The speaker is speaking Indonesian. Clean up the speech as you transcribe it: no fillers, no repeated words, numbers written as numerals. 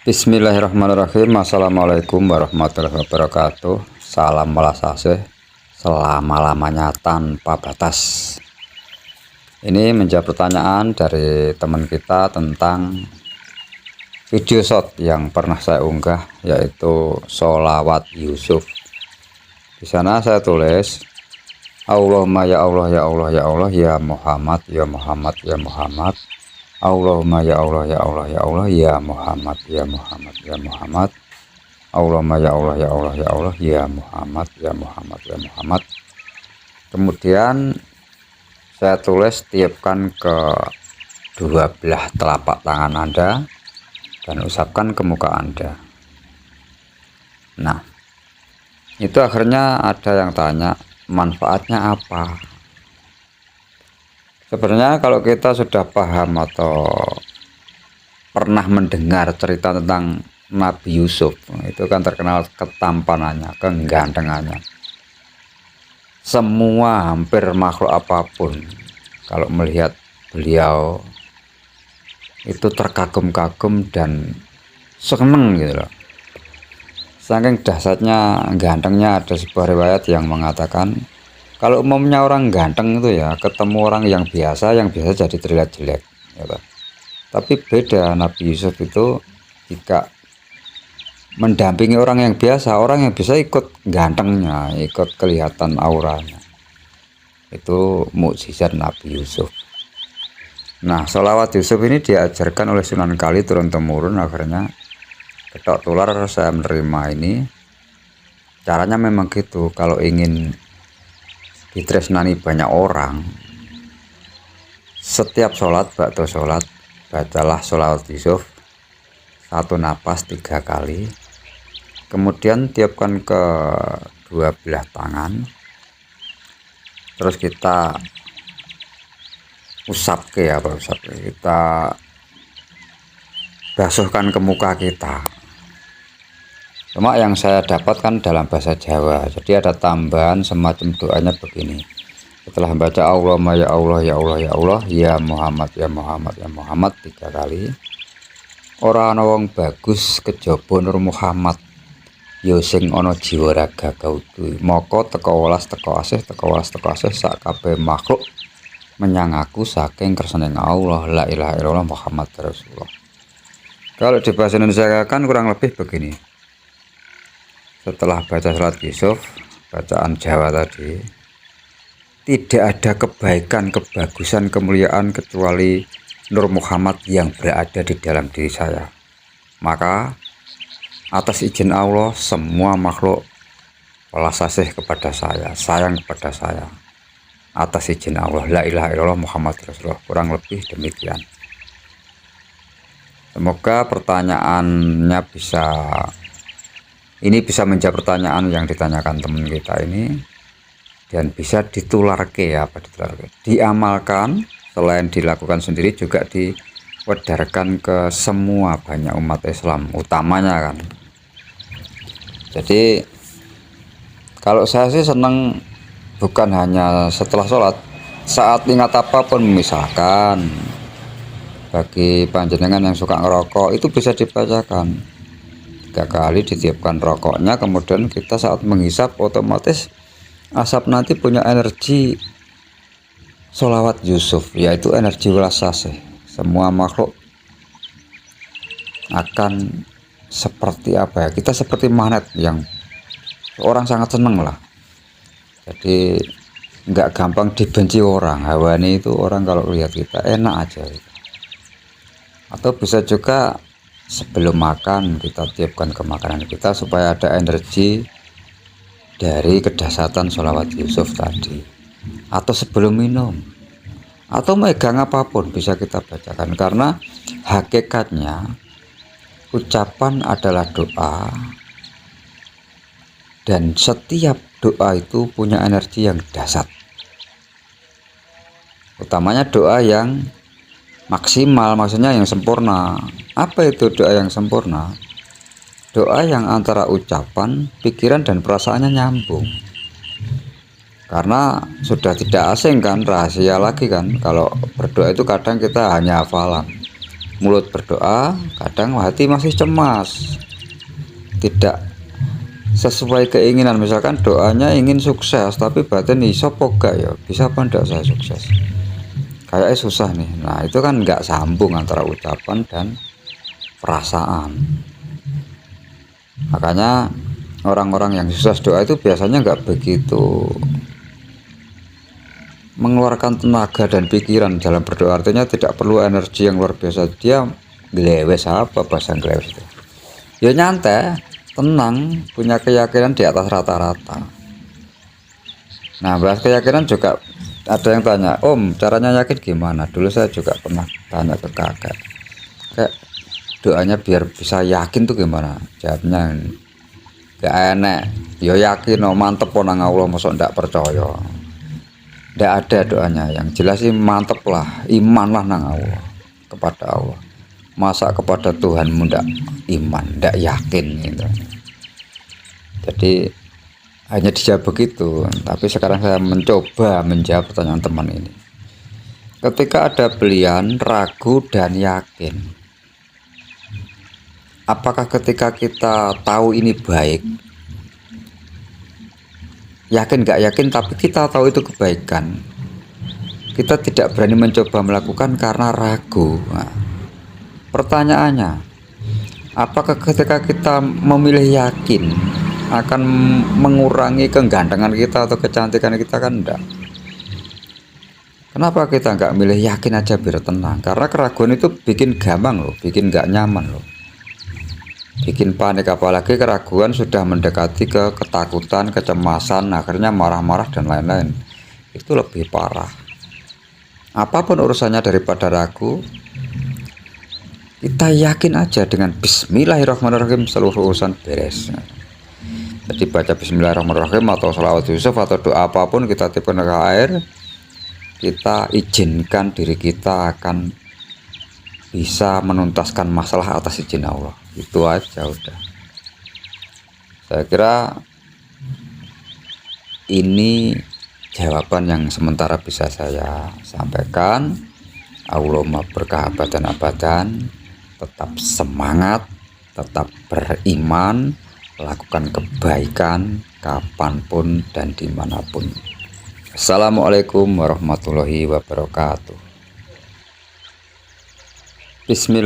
Bismillahirrahmanirrahim. Assalamualaikum warahmatullahi wabarakatuh. Salam walasase selama-lamanya tanpa batas. Ini menjawab pertanyaan dari teman kita tentang video shot yang pernah saya unggah, yaitu sholawat Yusuf. Di sana saya tulis, Allahumma ya Allah ya Allah ya Allah ya Muhammad ya Muhammad ya Muhammad. Allahumma ya Allah ya Allah ya Allah ya Muhammad ya Muhammad ya Muhammad. Allahumma ya Allah ya Allah ya Allah ya Muhammad ya Muhammad ya Muhammad. Kemudian saya tulis, tiupkan ke dua belah telapak tangan Anda dan usapkan ke muka Anda. Nah, itu akhirnya ada yang tanya, manfaatnya apa? Sebenarnya kalau kita sudah paham atau pernah mendengar cerita tentang Nabi Yusuf, itu kan terkenal ketampanannya, kegantengannya. Semua hampir makhluk apapun kalau melihat beliau itu terkagum-kagum dan seneng gitu loh. Saking dahsyatnya gantengnya, ada sebuah riwayat yang mengatakan kalau umumnya orang ganteng itu ya ketemu orang yang biasa jadi terlihat jelek gitu. Tapi beda, Nabi Yusuf itu jika mendampingi orang yang biasa ikut gantengnya, ikut kelihatan auranya. Itu mukjizat Nabi Yusuf. Nah, sholawat Yusuf ini diajarkan oleh Sunan Kali turun-temurun, akhirnya ketok tular saya menerima ini. Caranya memang gitu, kalau ingin ditresnani banyak orang, setiap sholat, bakto sholat, bacalah sholawat Yusuf satu napas 3 kali, kemudian tiupkan ke dua belah tangan, terus kita kita basuhkan ke muka kita. Cuma yang saya dapatkan dalam bahasa Jawa, jadi ada tambahan semacam doanya begini. Setelah membaca Allahumma ya Allah ya Allah ya Allah ya Muhammad ya Muhammad ya Muhammad 3 kali, ora ana wong bagus kejaba Nur Muhammad ya sing ana jiwa raga kaudu, moko teko welas teko asih sak kabeh makhluk menyang aku saking kersaning Allah, la ilaha illallah Muhammad Rasulullah. Kalau di bahasa Indonesia kan kurang lebih begini. Setelah baca surat Yusuf, bacaan Jawa tadi, tidak ada kebaikan, kebagusan, kemuliaan kecuali Nur Muhammad yang berada di dalam diri saya. Maka atas izin Allah, semua makhluk welas asih kepada saya, sayang kepada saya. Atas izin Allah, la ilaha illallah Muhammad Rasulullah. Kurang lebih demikian. Semoga pertanyaannya bisa menjawab pertanyaan yang ditanyakan teman kita ini, dan bisa diamalkan. Selain dilakukan sendiri, juga diwedarkan ke semua banyak umat Islam utamanya kan. Jadi kalau saya sih senang bukan hanya setelah sholat, saat ingat apapun, misalkan bagi panjenengan yang suka ngerokok, itu bisa dibacakan 3 kali, ditiupkan rokoknya, kemudian kita saat menghisap otomatis asap nanti punya energi sholawat Yusuf, yaitu energi welas asih. Semua makhluk akan seperti apa ya, kita seperti magnet yang orang sangat seneng lah. Jadi nggak gampang dibenci orang, hawani itu orang kalau lihat kita enak aja gitu. Atau bisa juga sebelum makan kita tiupkan ke makanan kita supaya ada energi dari kedahsyatan sholawat Yusuf tadi. Atau sebelum minum, atau megang apapun bisa kita bacakan, karena hakikatnya ucapan adalah doa, dan setiap doa itu punya energi yang dahsyat, utamanya doa yang maksimal, maksudnya yang sempurna. Apa itu doa yang sempurna? Doa yang antara ucapan, pikiran, dan perasaannya nyambung. Karena sudah tidak asing kan, rahasia lagi kan, kalau berdoa itu kadang kita hanya hafalan, mulut berdoa, kadang hati masih cemas, tidak sesuai keinginan. Misalkan doanya ingin sukses tapi batin iso poga ya, bisa apa enggak saya sukses, kayaknya susah nih. Nah itu kan nggak sambung antara ucapan dan perasaan. Makanya orang-orang yang sukses doa itu biasanya nggak begitu mengeluarkan tenaga dan pikiran dalam berdoa. Artinya tidak perlu energi yang luar biasa. Dia glewes, apa bahasa glewes itu, ya nyantai, tenang, punya keyakinan di atas rata-rata. Nah bahas keyakinan juga ada yang tanya, Om caranya yakin gimana. Dulu saya juga pernah tanya ke kakek, kayak doanya biar bisa yakin tuh gimana. Jawabnya gak enak, ya yakin no, mantep nang Allah, masa ndak percaya. Ndak ada doanya, yang jelas sih mantep lah, iman lah nang Allah, kepada Allah. Masa kepada Tuhanmu ndak iman, ndak yakin gitu. Jadi hanya dijawab begitu. Tapi sekarang saya mencoba menjawab pertanyaan teman ini. Ketika ada pilihan ragu dan yakin, apakah ketika kita tahu ini baik, yakin gak yakin, tapi kita tahu itu kebaikan, kita tidak berani mencoba melakukan karena ragu? Nah, pertanyaannya, apakah ketika kita memilih yakin akan mengurangi kegantengan kita atau kecantikan kita? Kan enggak. Kenapa kita nggak milih yakin aja biar tenang? Karena keraguan itu bikin gampang loh, bikin nggak nyaman loh, bikin panik. Apalagi keraguan sudah mendekati ke ketakutan, kecemasan, akhirnya marah-marah dan lain-lain. Itu lebih parah. Apapun urusannya daripada ragu, kita yakin aja dengan Bismillahirrahmanirrahim, seluruh urusan beres. Jadi baca Bismillahirrahmanirrahim atau sholawat Yusuf atau doa apapun kita tiupkan ke air, kita izinkan diri kita akan bisa menuntaskan masalah atas izin Allah. Itu aja udah. Saya kira ini jawaban yang sementara bisa saya sampaikan. Allahumma berkah abadan abadan. Tetap semangat, tetap beriman, lakukan kebaikan kapanpun dan dimanapun. Assalamualaikum warahmatullahi wabarakatuh. Bismillah.